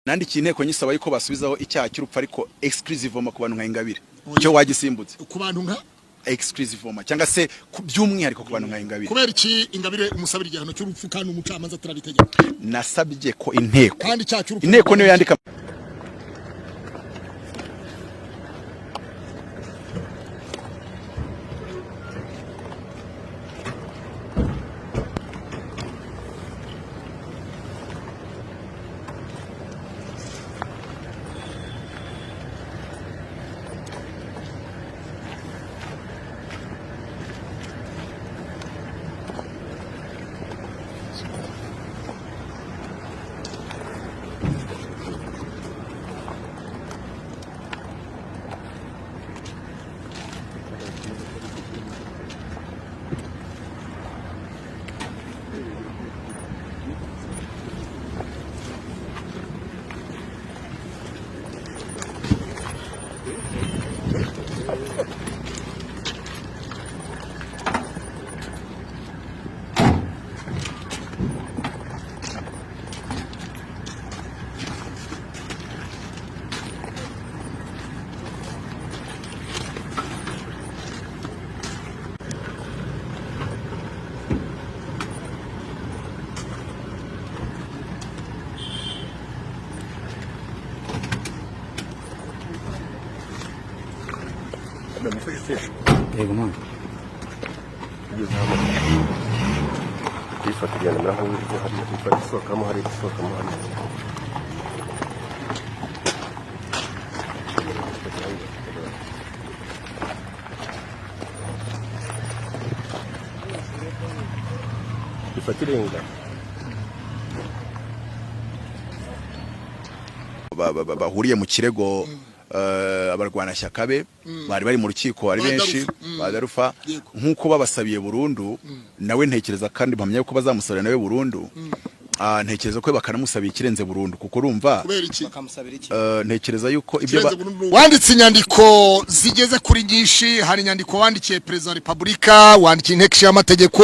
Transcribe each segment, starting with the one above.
Nandikiye inteko nyisaba yuko basubizaho icyaha cy'urupfu ariko exclusive ku bantu nka Ingabire cyo wagisimbutse ku bantu nka exclusive cyangwa se by'umwihariko ku bantu nka Ingabire kubera iki Ingabire umusabira igihano cy'urupfu kandi umucamanza turabitegeka nasabye ko inteko kandi icyaha cy'urupfu inteko niyo yandika Yego mwana ifatiriana naho uri hari ifatirisoka hari isoka hari ifatirenga bahuriye mu kirego abarwanashyaka be bari bari mu rukiko ari benshi badarufa nkuko babasabiye burundu nawe ntekereza kandi mpamya ko bazamusabira nawe burundu ntekereza ko bakanamusabiye ikirenze burundu kuko urumva bakamusabira iki ntekereza yuko ibyo wanditse inyandiko zigeze kuri nyinshi hari inyandiko wandikiye President wa Republika wandikiye inteko y'amategeko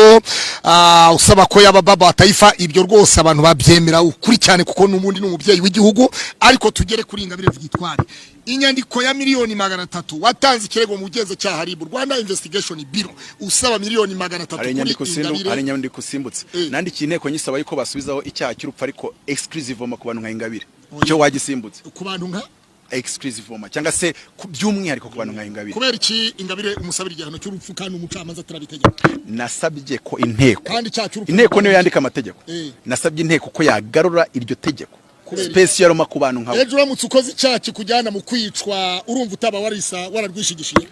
usaba ko yaba baba taifa ibyo rwose abantu babyemera ukuri cyane kuko n'umundi n'umubyeyi w'igihugu ariko tugere kuri Ingabire Victoire inyandiko ya miliyoni 300 watanze ikirego mu bugenzacyaha RIB Rwanda Investigation Bureau usaba miliyoni 300 kuri Ingabire ari inyandiko simbutse nandikiye inteko nyisaba yuko basubizaho icyaha cy'urupfu ariko exclusive ku bantu nka Ingabire cyo wagisimbutse ku bantu nka exclusive cyangwa se by'umwihariko ku bantu nka Ingabire kubera iki Ingabire umusabira igihano cy'urupfu kandi umucamanza turabitegeka nasabye ko inteko kandi icyaha cy'urupfu inteko niyo yandika amategeko nasabye inteko ko yagarura iryo tegeko special ku bantu nka ejo uramutse ukoze icyaha kikujyana mu kwicwa urumva utaba warisa wararwishigishiye